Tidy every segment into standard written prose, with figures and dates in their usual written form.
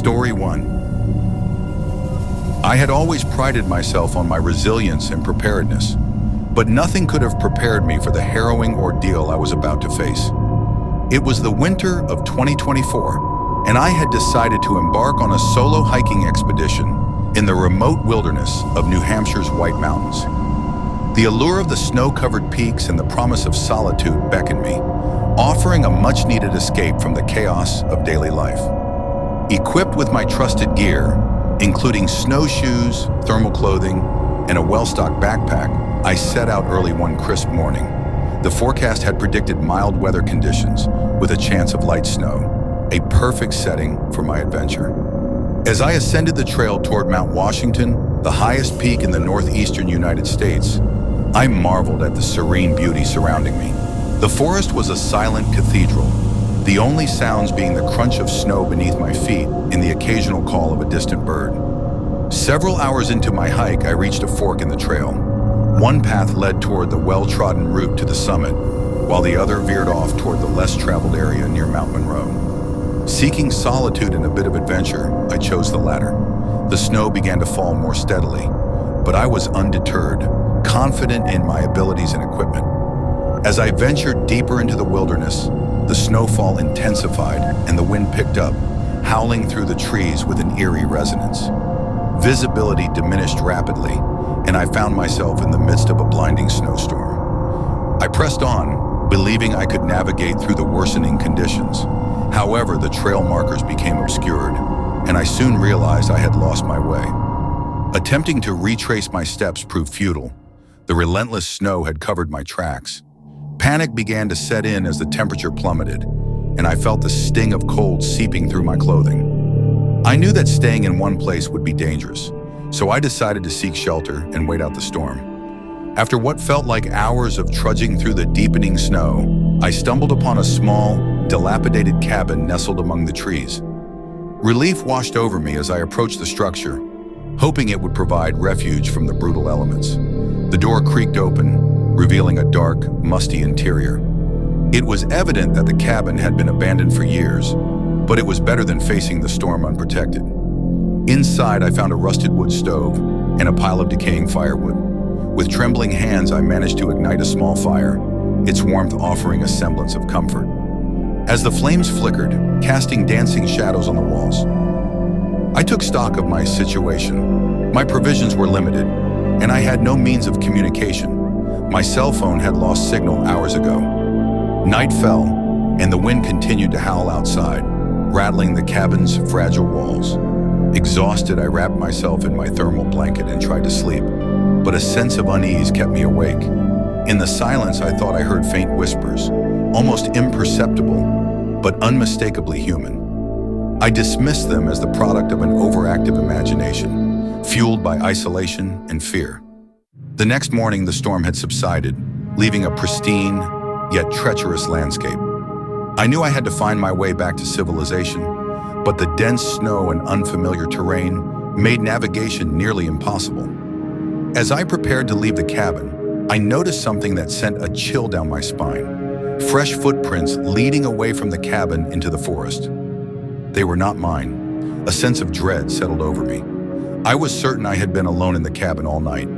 Story 1. I had always prided myself on my resilience and preparedness, but nothing could have prepared me for the harrowing ordeal I was about to face. It was the winter of 2024, and I had decided to embark on a solo hiking expedition in the remote wilderness of New Hampshire's White Mountains. The allure of the snow-covered peaks and the promise of solitude beckoned me, offering a much-needed escape from the chaos of daily life. Equipped with my trusted gear, including snowshoes, thermal clothing, and a well-stocked backpack, I set out early one crisp morning. The forecast had predicted mild weather conditions with a chance of light snow, a perfect setting for my adventure. As I ascended the trail toward Mount Washington, the highest peak in the northeastern United States, I marveled at the serene beauty surrounding me. The forest was a silent cathedral, the only sounds being the crunch of snow beneath my feet and the occasional call of a distant bird. Several hours into my hike, I reached a fork in the trail. One path led toward the well-trodden route to the summit, while the other veered off toward the less-traveled area near Mount Monroe. Seeking solitude and a bit of adventure, I chose the latter. The snow began to fall more steadily, but I was undeterred, confident in my abilities and equipment. As I ventured deeper into the wilderness, the snowfall intensified and the wind picked up, howling through the trees with an eerie resonance. Visibility diminished rapidly, and I found myself in the midst of a blinding snowstorm. I pressed on, believing I could navigate through the worsening conditions. However, the trail markers became obscured, and I soon realized I had lost my way. Attempting to retrace my steps proved futile. The relentless snow had covered my tracks. Panic began to set in as the temperature plummeted, and I felt the sting of cold seeping through my clothing. I knew that staying in one place would be dangerous, so I decided to seek shelter and wait out the storm. After what felt like hours of trudging through the deepening snow, I stumbled upon a small, dilapidated cabin nestled among the trees. Relief washed over me as I approached the structure, hoping it would provide refuge from the brutal elements. The door creaked open, revealing a dark, musty interior. It was evident that the cabin had been abandoned for years, but it was better than facing the storm unprotected. Inside, I found a rusted wood stove and a pile of decaying firewood. With trembling hands, I managed to ignite a small fire, its warmth offering a semblance of comfort. As the flames flickered, casting dancing shadows on the walls, I took stock of my situation. My provisions were limited, and I had no means of communication. My cell phone had lost signal hours ago. Night fell, and the wind continued to howl outside, rattling the cabin's fragile walls. Exhausted, I wrapped myself in my thermal blanket and tried to sleep, but a sense of unease kept me awake. In the silence, I thought I heard faint whispers, almost imperceptible, but unmistakably human. I dismissed them as the product of an overactive imagination, fueled by isolation and fear. The next morning, the storm had subsided, leaving a pristine, yet treacherous landscape. I knew I had to find my way back to civilization, but the dense snow and unfamiliar terrain made navigation nearly impossible. As I prepared to leave the cabin, I noticed something that sent a chill down my spine. Fresh footprints leading away from the cabin into the forest. They were not mine. A sense of dread settled over me. I was certain I had been alone in the cabin all night,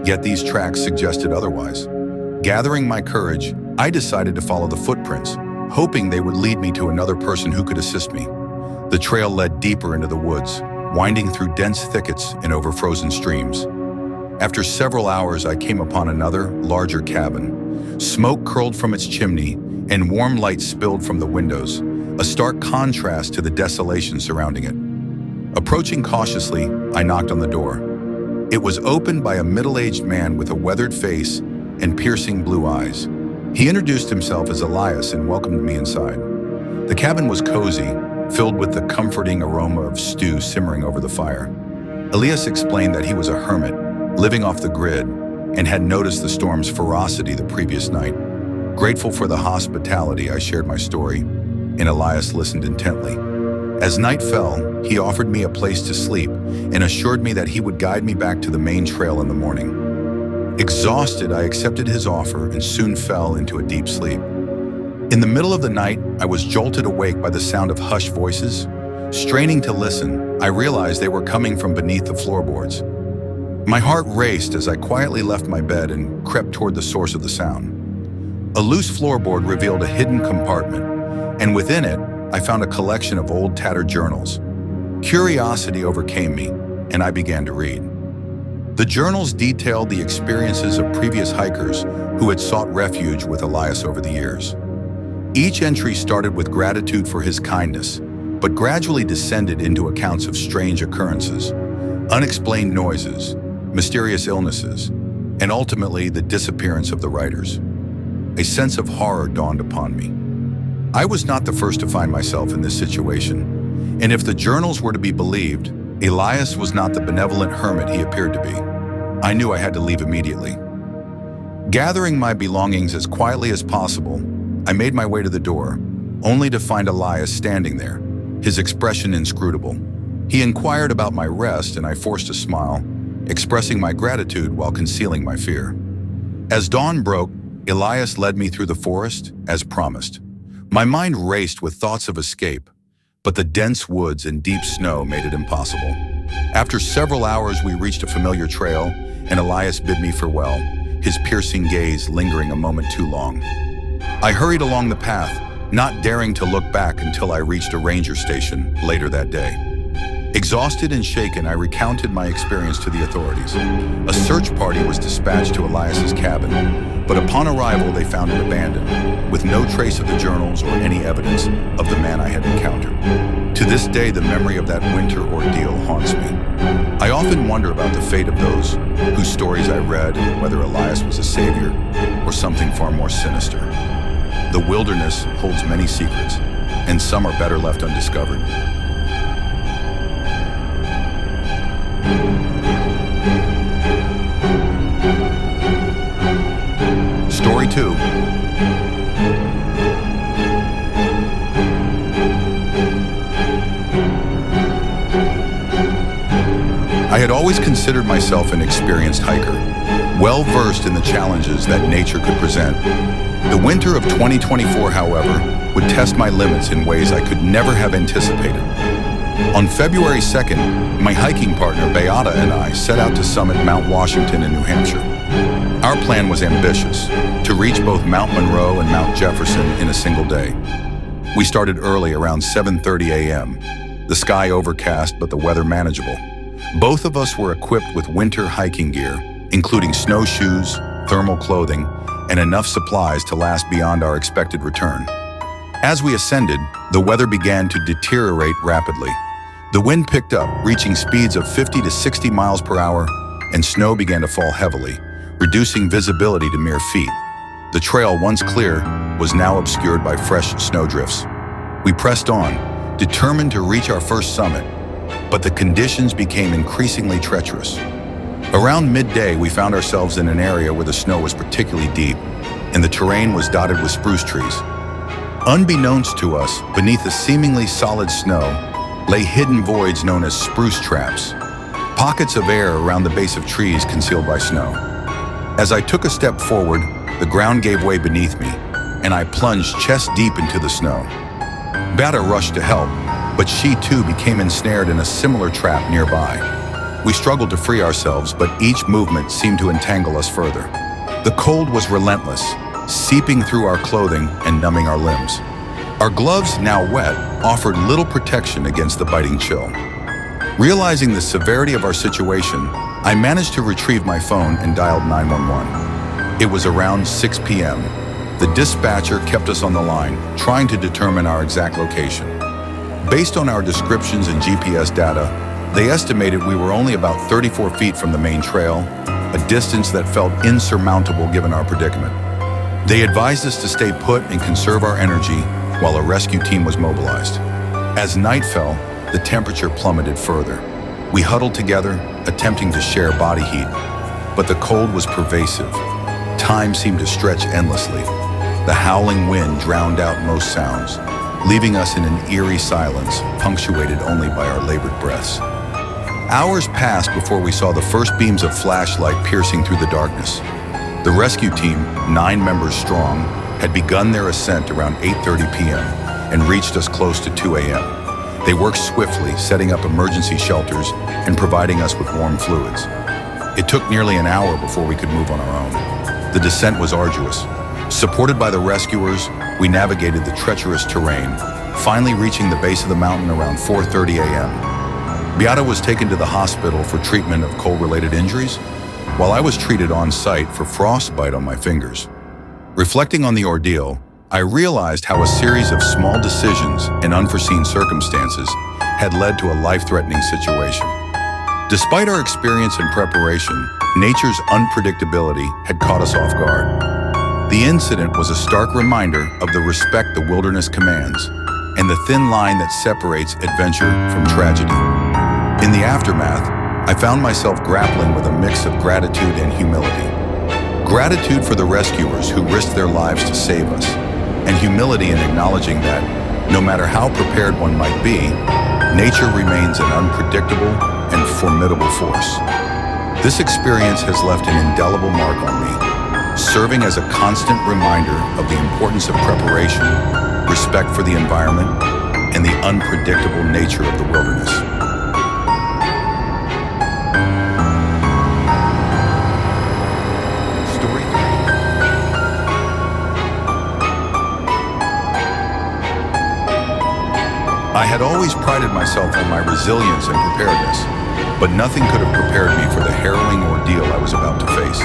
yet these tracks suggested otherwise. Gathering my courage, I decided to follow the footprints, hoping they would lead me to another person who could assist me. The trail led deeper into the woods, winding through dense thickets and over frozen streams. After several hours, I came upon another, larger cabin. Smoke curled from its chimney, and warm light spilled from the windows, a stark contrast to the desolation surrounding it. Approaching cautiously, I knocked on the door. It was opened by a middle-aged man with a weathered face and piercing blue eyes. He introduced himself as Elias and welcomed me inside. The cabin was cozy, filled with the comforting aroma of stew simmering over the fire. Elias explained that he was a hermit, living off the grid, and had noticed the storm's ferocity the previous night. Grateful for the hospitality, I shared my story, and Elias listened intently. As night fell, he offered me a place to sleep and assured me that he would guide me back to the main trail in the morning. Exhausted, I accepted his offer and soon fell into a deep sleep. In the middle of the night, I was jolted awake by the sound of hushed voices, Straining to listen, I realized they were coming from beneath the floorboards. My heart raced as I quietly left my bed and crept toward the source of the sound. A loose floorboard revealed a hidden compartment, and within it, I found a collection of old tattered journals. Curiosity overcame me, and I began to read. The journals detailed the experiences of previous hikers who had sought refuge with Elias over the years. Each entry started with gratitude for his kindness, but gradually descended into accounts of strange occurrences, unexplained noises, mysterious illnesses, and ultimately the disappearance of the writers. A sense of horror dawned upon me. I was not the first to find myself in this situation, and if the journals were to be believed, Elias was not the benevolent hermit he appeared to be. I knew I had to leave immediately. Gathering my belongings as quietly as possible, I made my way to the door, only to find Elias standing there, his expression inscrutable. He inquired about my rest, and I forced a smile, expressing my gratitude while concealing my fear. As dawn broke, Elias led me through the forest, as promised. My mind raced with thoughts of escape, but the dense woods and deep snow made it impossible. After several hours, we reached a familiar trail, and Elias bid me farewell, his piercing gaze lingering a moment too long. I hurried along the path, not daring to look back until I reached a ranger station later that day. Exhausted and shaken, I recounted my experience to the authorities. A search party was dispatched to Elias's cabin, but upon arrival they found it abandoned, with no trace of the journals or any evidence of the man I had encountered. To this day, the memory of that winter ordeal haunts me. I often wonder about the fate of those whose stories I read, and whether Elias was a savior or something far more sinister. The wilderness holds many secrets, and some are better left undiscovered. Story 2. I had always considered myself an experienced hiker, well-versed in the challenges that nature could present. The winter of 2024, however, would test my limits in ways I could never have anticipated. On February 2nd, my hiking partner Beata and I set out to summit Mount Washington in New Hampshire. Our plan was ambitious, to reach both Mount Monroe and Mount Jefferson in a single day. We started early, around 7:30 a.m., the sky overcast but the weather manageable. Both of us were equipped with winter hiking gear, including snowshoes, thermal clothing, and enough supplies to last beyond our expected return. As we ascended, the weather began to deteriorate rapidly. The wind picked up, reaching speeds of 50 to 60 miles per hour, and snow began to fall heavily, reducing visibility to mere feet. The trail, once clear, was now obscured by fresh snowdrifts. We pressed on, determined to reach our first summit, but the conditions became increasingly treacherous. Around midday, we found ourselves in an area where the snow was particularly deep, and the terrain was dotted with spruce trees. Unbeknownst to us, beneath the seemingly solid snow, lay hidden voids known as spruce traps, pockets of air around the base of trees concealed by snow. As I took a step forward, the ground gave way beneath me, and I plunged chest deep into the snow. Beata rushed to help, but she too became ensnared in a similar trap nearby. We struggled to free ourselves, but each movement seemed to entangle us further. The cold was relentless, seeping through our clothing and numbing our limbs. Our gloves, now wet, offered little protection against the biting chill. Realizing the severity of our situation, I managed to retrieve my phone and dialed 911. It was around 6 p.m. The dispatcher kept us on the line, trying to determine our exact location. Based on our descriptions and GPS data, they estimated we were only about 34 feet from the main trail, a distance that felt insurmountable given our predicament. They advised us to stay put and conserve our energy while a rescue team was mobilized. As night fell, the temperature plummeted further. We huddled together, attempting to share body heat, but the cold was pervasive. Time seemed to stretch endlessly. The howling wind drowned out most sounds, leaving us in an eerie silence punctuated only by our labored breaths. Hours passed before we saw the first beams of flashlight piercing through the darkness. The rescue team, 9 members strong, had begun their ascent around 8:30 p.m. and reached us close to 2 a.m. They worked swiftly, setting up emergency shelters and providing us with warm fluids. It took nearly an hour before we could move on our own. The descent was arduous. Supported by the rescuers, we navigated the treacherous terrain, finally reaching the base of the mountain around 4:30 a.m. Beata was taken to the hospital for treatment of cold-related injuries, while I was treated on-site for frostbite on my fingers. Reflecting on the ordeal, I realized how a series of small decisions and unforeseen circumstances had led to a life-threatening situation. Despite our experience and preparation, nature's unpredictability had caught us off guard. The incident was a stark reminder of the respect the wilderness commands and the thin line that separates adventure from tragedy. In the aftermath, I found myself grappling with a mix of gratitude and humility. Gratitude for the rescuers who risked their lives to save us, and humility in acknowledging that, no matter how prepared one might be, nature remains an unpredictable and formidable force. This experience has left an indelible mark on me, serving as a constant reminder of the importance of preparation, respect for the environment, and the unpredictable nature of the wilderness. I had always prided myself on my resilience and preparedness, but nothing could have prepared me for the harrowing ordeal I was about to face.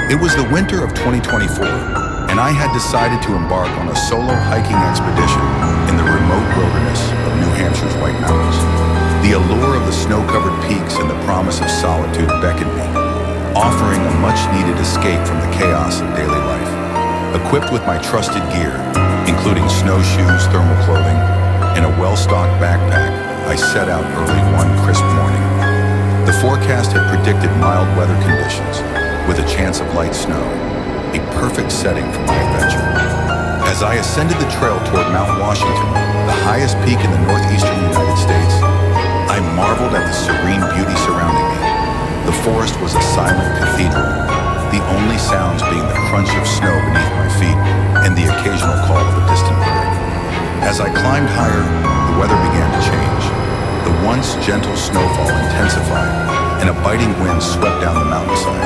It was the winter of 2024, and I had decided to embark on a solo hiking expedition in the remote wilderness of New Hampshire's White Mountains. The allure of the snow-covered peaks and the promise of solitude beckoned me, offering a much-needed escape from the chaos of daily life. Equipped with my trusted gear, including snowshoes, thermal clothing, and a well-stocked backpack, I set out early one crisp morning. The forecast had predicted mild weather conditions, with a chance of light snow, a perfect setting for my adventure. As I ascended the trail toward Mount Washington, the highest peak in the northeastern United States, I marveled at the serene beauty surrounding me. The forest was a silent cathedral, the only sounds being the crunch of snow beneath my feet and the occasional call of a distant bird. As I climbed higher, the weather began to change. The once gentle snowfall intensified, and a biting wind swept down the mountainside.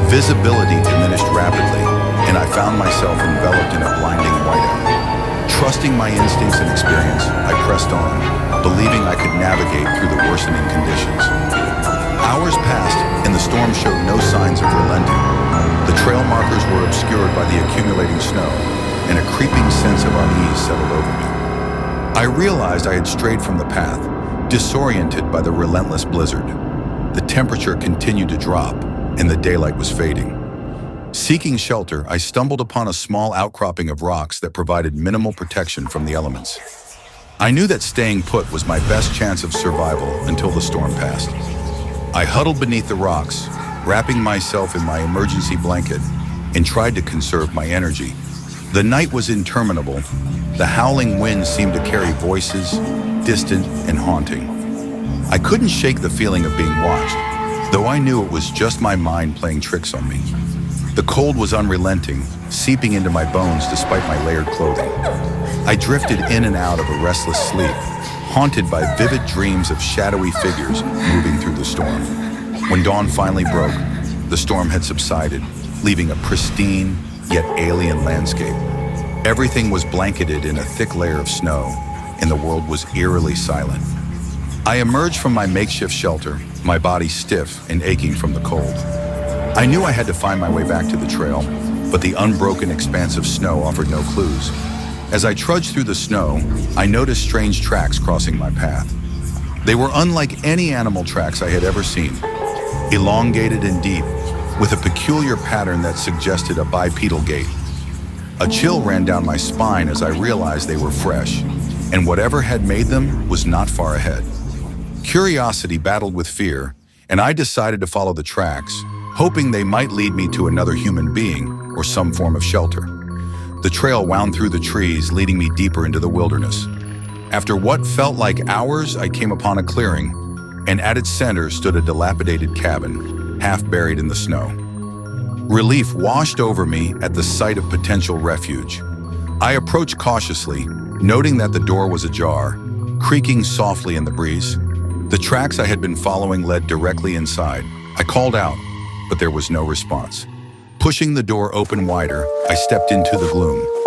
Visibility diminished rapidly, and I found myself enveloped in a blinding whiteout. Trusting my instincts and experience, I pressed on, believing I could navigate through the worsening conditions. Hours passed, and the storm showed no signs of relenting. The trail markers were obscured by the accumulating snow, and a creeping sense of unease settled over me. I realized I had strayed from the path, disoriented by the relentless blizzard. The temperature continued to drop, and the daylight was fading. Seeking shelter, I stumbled upon a small outcropping of rocks that provided minimal protection from the elements. I knew that staying put was my best chance of survival until the storm passed. I huddled beneath the rocks, wrapping myself in my emergency blanket, and tried to conserve my energy. The night was interminable. The howling wind seemed to carry voices, distant and haunting. I couldn't shake the feeling of being watched, though I knew it was just my mind playing tricks on me. The cold was unrelenting, seeping into my bones despite my layered clothing. I drifted in and out of a restless sleep, haunted by vivid dreams of shadowy figures moving through the storm. When dawn finally broke, the storm had subsided, leaving a pristine, yet alien landscape. Everything was blanketed in a thick layer of snow, and the world was eerily silent. I emerged from my makeshift shelter, my body stiff and aching from the cold. I knew I had to find my way back to the trail, but the unbroken expanse of snow offered no clues. As I trudged through the snow, I noticed strange tracks crossing my path. They were unlike any animal tracks I had ever seen, elongated and deep, with a peculiar pattern that suggested a bipedal gait. A chill ran down my spine as I realized they were fresh, and whatever had made them was not far ahead. Curiosity battled with fear, and I decided to follow the tracks, hoping they might lead me to another human being or some form of shelter. The trail wound through the trees, leading me deeper into the wilderness. After what felt like hours, I came upon a clearing, and at its center stood a dilapidated cabin, half buried in the snow. Relief washed over me at the sight of potential refuge. I approached cautiously, noting that the door was ajar, creaking softly in the breeze. The tracks I had been following led directly inside. I called out, but there was no response. Pushing the door open wider, I stepped into the gloom.